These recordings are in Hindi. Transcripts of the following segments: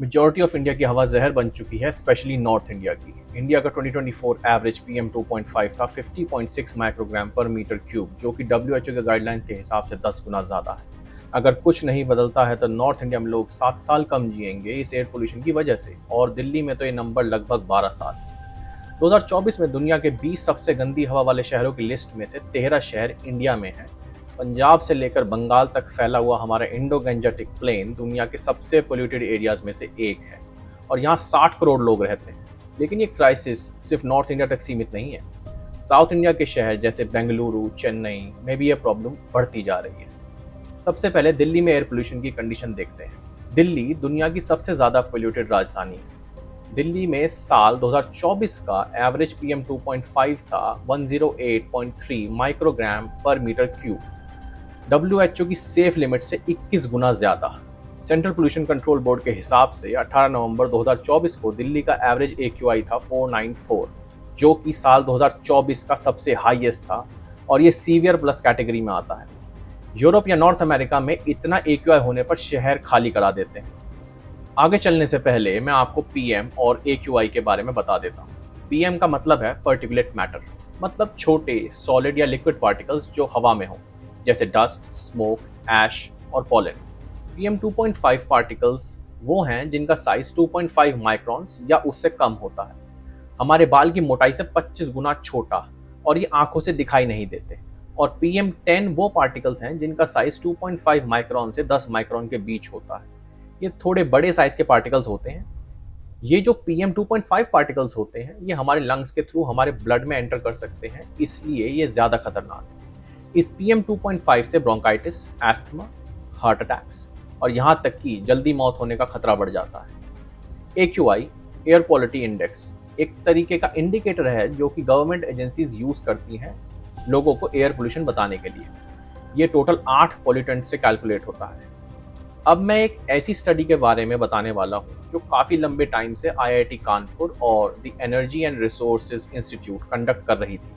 मेजॉरिटी ऑफ इंडिया की हवा जहर बन चुकी है, स्पेशली नॉर्थ इंडिया की। इंडिया का 2024 एवरेज पीएम 2.5 था 50.6 माइक्रोग्राम पर मीटर क्यूब, जो कि डब्ल्यूएचओ के गाइडलाइन के हिसाब से 10 गुना ज़्यादा है। अगर कुछ नहीं बदलता है तो नॉर्थ इंडिया में लोग 7 साल कम जिएंगे इस एयर पोल्यूशन की वजह से, और दिल्ली में तो ये नंबर लगभग 12 साल। 2024 में दुनिया के 20 सबसे गंदी हवा वाले शहरों की लिस्ट में से 13 शहर इंडिया में हैं। पंजाब से लेकर बंगाल तक फैला हुआ हमारा इंडो गंजेटिक प्लेन दुनिया के सबसे पोल्यूटेड एरियाज में से एक है, और यहाँ 60 करोड़ लोग रहते हैं। लेकिन ये क्राइसिस सिर्फ नॉर्थ इंडिया तक सीमित नहीं है। साउथ इंडिया के शहर जैसे बेंगलुरु, चेन्नई में भी ये प्रॉब्लम बढ़ती जा रही है। सबसे पहले दिल्ली में एयर पोल्यूशन की कंडीशन देखते हैं। दिल्ली दुनिया की सबसे ज़्यादा पोल्यूटेड राजधानी है। दिल्ली में साल 2024 का एवरेज पीएम 2.5 था 108.3 माइक्रोग्राम पर मीटर क्यूब, डब्ल्यूएचओ की सेफ लिमिट से 21 गुना ज़्यादा। सेंट्रल पोल्यूशन कंट्रोल बोर्ड के हिसाब से 18 नवंबर 2024 को दिल्ली का एवरेज एक्यूआई था 494, जो कि साल 2024 का सबसे हाईएस्ट था, और ये सीवियर प्लस कैटेगरी में आता है। यूरोप या नॉर्थ अमेरिका में इतना एक्यूआई होने पर शहर खाली करा देते हैं। आगे चलने से पहले मैं आपको पीएम और एक्यूआई के बारे में बता देता हूँ। पीएम का मतलब है पर्टिकुलेट मैटर, मतलब छोटे सॉलिड या लिक्विड पार्टिकल्स जो हवा में हों, जैसे डस्ट, स्मोक, ऐश और पॉलन। पीएम 2.5 पार्टिकल्स वो हैं जिनका साइज 2.5 माइक्रॉन्स या उससे कम होता है, हमारे बाल की मोटाई से 25 गुना छोटा, और ये आंखों से दिखाई नहीं देते। और पीएम 10 वो पार्टिकल्स हैं जिनका साइज 2.5 माइक्रॉन से 10 माइक्रॉन के बीच होता है। ये थोड़े बड़े साइज के पार्टिकल्स होते हैं। ये जो पीएम 2.5 पार्टिकल्स होते हैं ये हमारे लंग्स के थ्रू हमारे ब्लड में एंटर कर सकते हैं, इसलिए ये ज़्यादा खतरनाक है। इस पीएम 2.5 से ब्रोंकाइटिस, एस्थमा, हार्ट अटैक्स और यहाँ तक कि जल्दी मौत होने का खतरा बढ़ जाता है। एक्यूआई, एयर क्वालिटी इंडेक्स, एक तरीके का इंडिकेटर है जो कि गवर्नमेंट एजेंसीज यूज़ करती हैं लोगों को एयर पोल्यूशन बताने के लिए। ये टोटल 8 पॉल्यूटेंट से कैलकुलेट होता है। अब मैं एक ऐसी स्टडी के बारे में बताने वाला हूँ जो काफ़ी लंबे टाइम से आईआईटी कानपुर और the energy and resources institute conduct कर रही थी,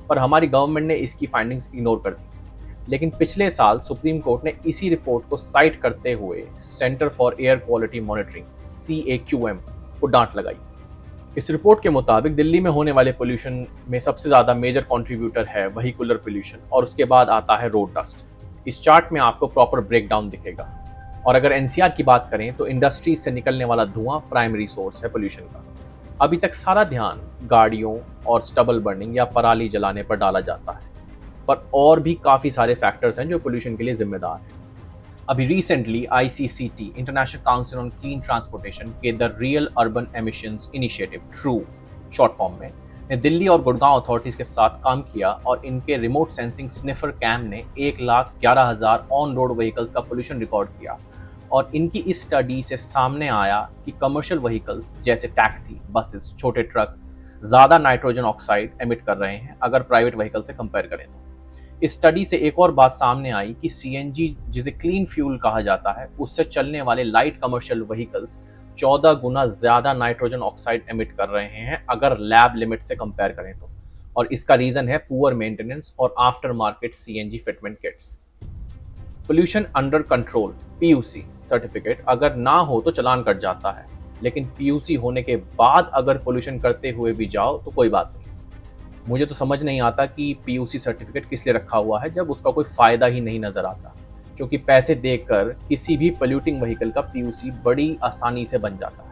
पर हमारी गवर्नमेंट ने इसकी फाइंडिंग्स इग्नोर कर दी। लेकिन पिछले साल सुप्रीम कोर्ट ने इसी रिपोर्ट को साइट करते हुए centre for air quality monitoring CAQM को डांट लगाई। इस रिपोर्ट के मुताबिक दिल्ली में होने वाले पोल्यूशन में सबसे ज़्यादा मेजर कंट्रीब्यूटर है व्हीकुलर पोल्यूशन, और उसके बाद आता है रोड डस्ट। इस चार्ट में आपको प्रॉपर ब्रेकडाउन दिखेगा। और अगर एनसीआर की बात करें तो इंडस्ट्री से निकलने वाला धुआं प्राइमरी सोर्स है पोल्यूशन का। अभी तक सारा ध्यान गाड़ियों और स्टबल बर्निंग या पराली जलाने पर डाला जाता है, पर और भी काफ़ी सारे फैक्टर्स हैं जो पोल्यूशन के लिए जिम्मेदार हैं। अभी recently ICCT, international council on clean transportation के the real urban emissions initiative, true short form में, ने दिल्ली और गुड़गांव अथॉरिटीज़ के साथ काम किया, और इनके रिमोट सेंसिंग स्निफर कैम ने 1,11,000 ऑन रोड व्हीकल्स का पोल्यूशन रिकॉर्ड किया। और इनकी इस स्टडी से सामने आया कि कमर्शियल व्हीकल्स जैसे टैक्सी, बसेस, छोटे ट्रक ज़्यादा नाइट्रोजन ऑक्साइड एमिट कर रहे हैं अगर प्राइवेट व्हीकल से कंपेयर करें तो। इस स्टडी से एक और बात सामने आई कि CNG, जिसे क्लीन फ्यूल कहा जाता है, उससे चलने वाले लाइट कमर्शियल व्हीकल्स 14 गुना ज़्यादा नाइट्रोजन ऑक्साइड एमिट कर रहे हैं अगर लैब लिमिट से कंपेयर करें तो। और इसका रीज़न है पुअर मेंटेनेंस और after market CNG fitment kits. Pollution under control PUC certificate अगर ना हो तो चलान कट जाता है, लेकिन PUC होने के बाद अगर पोल्यूशन करते हुए भी जाओ तो कोई बात नहीं। मुझे तो समझ नहीं आता कि PUC सर्टिफिकेट किस लिए रखा हुआ है जब उसका कोई फ़ायदा ही नहीं नज़र आता, क्योंकि पैसे देकर किसी भी पोल्यूटिंग व्हीकल का PUC बड़ी आसानी से बन जाता है।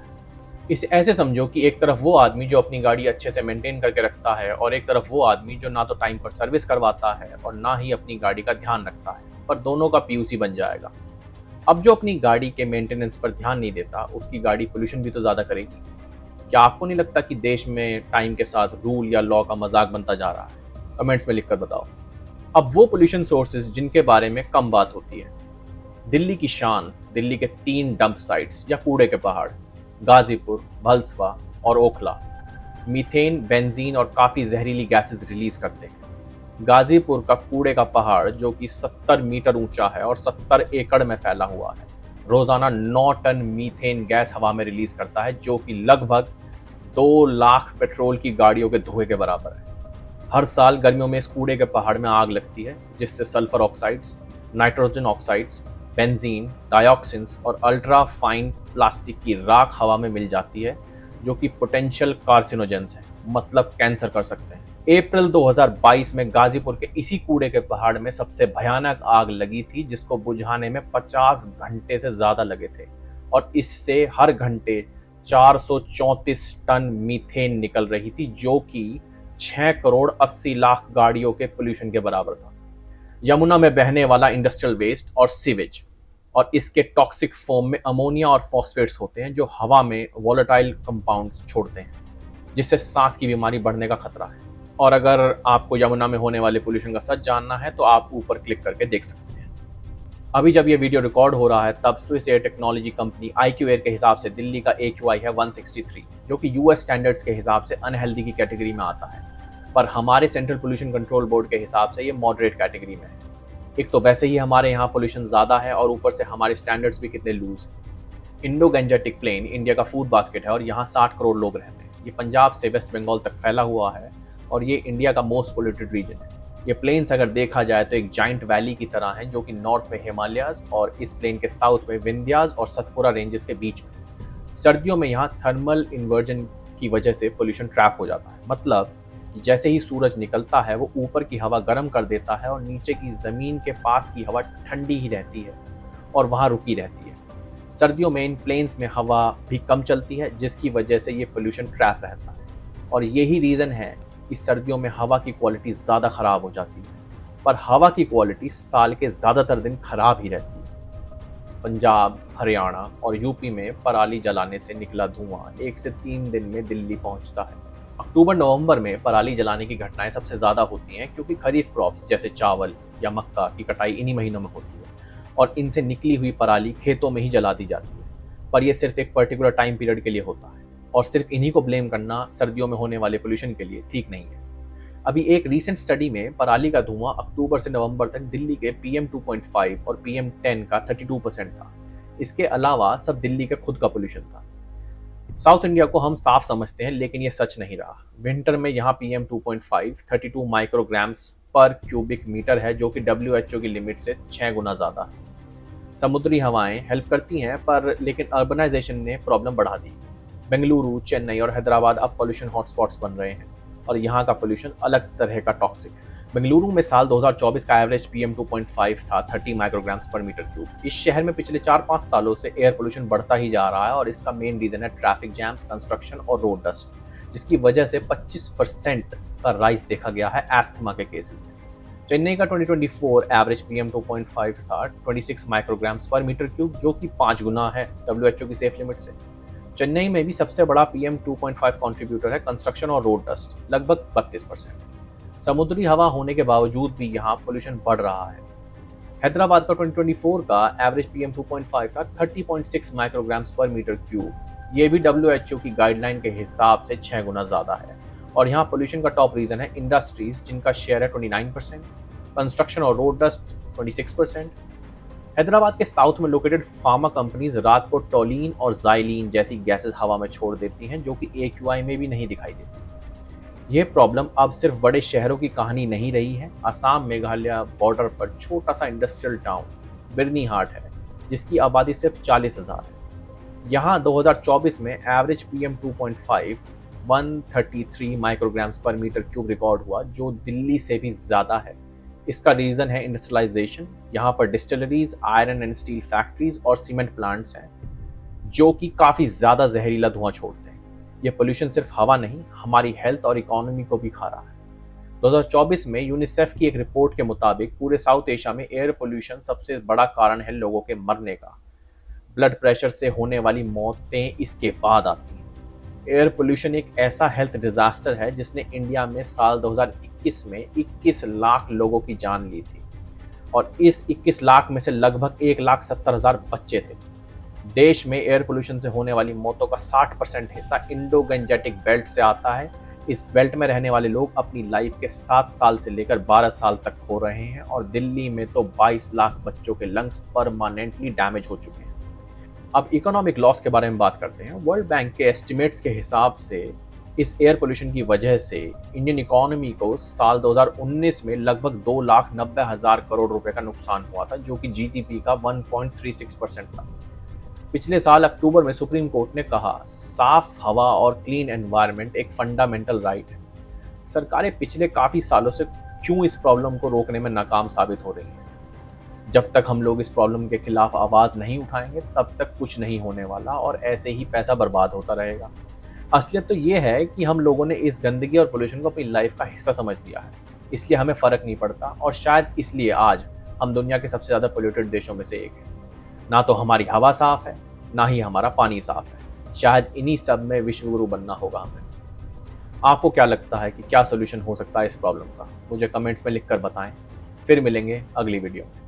इसे ऐसे समझो कि एक तरफ वो आदमी जो अपनी गाड़ी अच्छे से मेंटेन करके रखता है, और एक तरफ वो आदमी जो ना तो टाइम पर सर्विस करवाता है और ना ही अपनी गाड़ी का ध्यान रखता है, पर दोनों का PUC बन जाएगा। अब जो अपनी गाड़ी के मेंटेनेंस पर ध्यान नहीं देता, उसकी गाड़ी पोल्यूशन भी तो ज़्यादा करेगी। क्या आपको नहीं लगता कि देश में टाइम के साथ रूल या लॉ का मजाक बनता जा रहा है? कमेंट्स में लिखकर बताओ। अब वो पोल्यूशन सोर्सेज जिनके बारे में कम बात होती है। दिल्ली की शान, दिल्ली के 3 डंप साइट्स या कूड़े के पहाड़, गाजीपुर, भलसवा और ओखला, मीथेन, बेंजीन और काफ़ी जहरीली गैसेस रिलीज करते हैं। गाजीपुर का कूड़े का पहाड़, जो कि 70 मीटर ऊंचा है और 70 एकड़ में फैला हुआ है, रोजाना 9 टन मीथेन गैस हवा में रिलीज करता है, जो कि लगभग 2 लाख पेट्रोल की गाड़ियों के धुएं के बराबर है। हर साल गर्मियों में इस कूड़े के पहाड़ में आग लगती है, जिससे sulphur oxides, nitrogen oxides benzene, dioxins और अल्ट्रा फाइन प्लास्टिक की राख हवा में मिल जाती है, जो कि पोटेंशियल कार्सिनोजेंस है, मतलब कैंसर कर सकते हैं। अप्रैल 2022 में गाजीपुर के इसी कूड़े के पहाड़ में सबसे भयानक आग लगी थी, जिसको बुझाने में 50 घंटे से ज्यादा लगे थे और इससे हर घंटे 434 टन मीथेन निकल रही थी, जो कि 6 करोड़ 80 लाख गाड़ियों के पोल्यूशन के बराबर था। यमुना में बहने वाला इंडस्ट्रियल वेस्ट और सीवेज और इसके टॉक्सिक फोम में अमोनिया और फॉस्फेट्स होते हैं, जो हवा में वोलेटाइल कंपाउंड्स छोड़ते हैं, जिससे सांस की बीमारी बढ़ने का खतरा है। और अगर आपको यमुना में होने वाले पोल्यूशन का सच जानना है तो आप ऊपर क्लिक करके देख सकते हैं। अभी जब ये वीडियो रिकॉर्ड हो रहा है तब Swiss air technology company IQ air के हिसाब से दिल्ली का AQI है 163, जो कि US स्टैंडर्ड्स के हिसाब से अनहेल्दी की कैटेगरी में आता है, पर हमारे सेंट्रल पोल्यूशन कंट्रोल बोर्ड के हिसाब से ये मॉडरेट कैटेगरी में है। एक तो वैसे ही हमारे यहाँ पोल्यूशन ज़्यादा है और ऊपर से हमारे स्टैंडर्ड्स भी कितने लूज हैं। इंडो गंजेटिक प्लेन इंडिया का फूड बास्केट है और यहाँ 60 करोड़ लोग रहते हैं। ये पंजाब से वेस्ट बंगाल तक फैला हुआ है और ये इंडिया का मोस्ट पोल्यूटेड रीजन है। ये प्लेन्स अगर देखा जाए तो एक जाइंट वैली की तरह हैं, जो कि नॉर्थ में हिमालयाज और इस प्लेन के साउथ में विंध्याज और सतपुरा रेंजेस के बीच में। सर्दियों में यहाँ थर्मल इन्वर्जन की वजह से पोल्यूशन ट्रैप हो जाता है, मतलब कि जैसे ही सूरज निकलता है वो ऊपर की हवा गर्म कर देता है और नीचे की ज़मीन के पास की हवा ठंडी ही रहती है और वहाँ रुकी रहती है। सर्दियों में इन प्लेन्स में हवा भी कम चलती है, जिसकी वजह से ये पोल्यूशन ट्रैप रहता है और यही रीज़न है इस सर्दियों में हवा की क्वालिटी ज़्यादा ख़राब हो जाती है। पर हवा की क्वालिटी साल के ज़्यादातर दिन खराब ही रहती है। पंजाब, हरियाणा और यूपी में पराली जलाने से निकला धुआं 1 से 3 दिन में दिल्ली पहुंचता है। अक्टूबर-नवंबर में पराली जलाने की घटनाएं सबसे ज़्यादा होती हैं, क्योंकि खरीफ क्रॉप्स जैसे चावल या मक्का की कटाई इन्हीं महीनों में होती है और इनसे निकली हुई पराली खेतों में ही जला दी जाती है। पर यह सिर्फ एक पर्टिकुलर टाइम पीरियड के लिए होता है और सिर्फ इन्हीं को ब्लेम करना सर्दियों में होने वाले पोल्यूशन के लिए ठीक नहीं है। अभी एक रीसेंट स्टडी में पराली का धुआं अक्टूबर से नवंबर तक दिल्ली के PM 2.5 और PM 10 का 32% था। इसके अलावा सब दिल्ली का खुद का पोल्यूशन था। साउथ इंडिया को हम साफ समझते हैं, लेकिन ये सच नहीं रहा। विंटर में यहाँ PM 2.5 32 माइक्रोग्राम्स पर क्यूबिक मीटर है, जो कि WHO की लिमिट से 6 गुना ज़्यादा है। समुद्री हवाएं हेल्प करती हैं, पर लेकिन अर्बनाइजेशन ने प्रॉब्लम बढ़ा दी। बेंगलुरु, चेन्नई और हैदराबाद अब पोल्यूशन हॉटस्पॉट्स बन रहे हैं और यहाँ का पोल्यूशन अलग तरह का टॉक्सिक है। बेंगलुरु में साल 2024 का एवरेज PM 2.5 था 30 माइक्रोग्राम्स पर मीटर क्यूब। इस शहर में पिछले 4-5 सालों से एयर पोल्यूशन बढ़ता ही जा रहा है और इसका मेन रीजन है ट्रैफिक जैम्स, कंस्ट्रक्शन और रोड डस्ट, जिसकी वजह से 25% का राइज देखा गया है एस्थमा के केसेस में। चेन्नई का 2024 एवरेज PM 2.5 था 26 माइक्रोग्राम्स पर मीटर क्यूब, जो कि 5 गुना है WHO की सेफ लिमिट से। चेन्नई में भी सबसे बड़ा PM 2.5 कंट्रीब्यूटर है कंस्ट्रक्शन और रोड डस्ट, लगभग 32%। समुद्री हवा होने के बावजूद भी यहाँ पोल्यूशन बढ़ रहा है। हैदराबाद का 2024 का एवरेज PM 2.5 था 30.6 माइक्रोग्राम्स पर मीटर क्यूब। ये भी WHO की गाइडलाइन के हिसाब से 6 गुना ज़्यादा है और यहाँ पोल्यूशन का टॉप रीजन है इंडस्ट्रीज, जिनका शेयर है 29%, कंस्ट्रक्शन और रोड डस्ट 26%। हैदराबाद के साउथ में लोकेटेड फार्मा कंपनीज रात को टोलिन और जाइलिन जैसी गैसेस हवा में छोड़ देती हैं, जो कि AQI में भी नहीं दिखाई देती। यह प्रॉब्लम अब सिर्फ बड़े शहरों की कहानी नहीं रही है। असम मेघालय बॉर्डर पर छोटा सा इंडस्ट्रियल टाउन बिरनीहाट है, जिसकी आबादी सिर्फ 40,000 है। यहाँ 2024 में एवरेज PM 2.5 133 माइक्रोग्राम्स पर मीटर क्यूब रिकॉर्ड हुआ, जो दिल्ली से भी ज़्यादा है। इसका रीज़न है इंडस्ट्रियलाइजेशन। यहाँ पर distilleries, iron and steel factories और सीमेंट प्लांट्स हैं, जो कि काफ़ी ज़्यादा जहरीला धुआं छोड़ते हैं। ये पोल्यूशन सिर्फ हवा नहीं, हमारी हेल्थ और इकोनॉमी को भी खा रहा है। 2024 में यूनिसेफ की एक रिपोर्ट के मुताबिक पूरे साउथ एशिया में एयर पोल्यूशन सबसे बड़ा कारण है लोगों के मरने का। ब्लड प्रेशर से होने वाली मौतें इसके बाद आती हैं। एयर पोल्यूशन एक ऐसा हेल्थ डिजास्टर है जिसने इंडिया में साल 2021 में 21 लाख लोगों की जान ली थी और इस 21 लाख में से लगभग 1,70,000 बच्चे थे। देश में एयर पोल्यूशन से होने वाली मौतों का 60% हिस्सा इंडो गंजेटिक बेल्ट से आता है। इस बेल्ट में रहने वाले लोग अपनी लाइफ के 7 साल से लेकर 12 साल तक खो रहे हैं और दिल्ली में तो 22 लाख बच्चों के लंग्स परमानेंटली डैमेज हो चुके हैं। अब इकोनॉमिक लॉस के बारे में बात करते हैं। वर्ल्ड बैंक के एस्टिमेट्स के हिसाब से इस एयर पोल्यूशन की वजह से इंडियन इकोनॉमी को साल 2019 में लगभग 2,90,000 करोड़ रुपए का नुकसान हुआ था, जो कि जीडीपी का 1.36% था। पिछले साल अक्टूबर में सुप्रीम कोर्ट ने कहा, साफ हवा और क्लीन एनवायरनमेंट एक फंडामेंटल राइट है। सरकारें पिछले काफी सालों से क्यों इस प्रॉब्लम को रोकने में नाकाम साबित हो रही हैं? जब तक हम लोग इस प्रॉब्लम के खिलाफ आवाज नहीं उठाएंगे, तब तक कुछ नहीं होने वाला और ऐसे ही पैसा बर्बाद होता रहेगा। असलियत तो ये है कि हम लोगों ने इस गंदगी और पोल्यूशन को अपनी लाइफ का हिस्सा समझ लिया है, इसलिए हमें फर्क नहीं पड़ता और शायद इसलिए आज हम दुनिया के सबसे ज़्यादा पोल्यूटेड देशों में से एक हैं। ना तो हमारी हवा साफ है, ना ही हमारा पानी साफ है। शायद इन्हीं सब में विश्वगुरु बनना होगा हमें। आपको क्या लगता है कि क्या सोल्यूशन हो सकता है इस प्रॉब्लम का? मुझे कमेंट्स में लिखकर बताएं। फिर मिलेंगे अगली वीडियो में।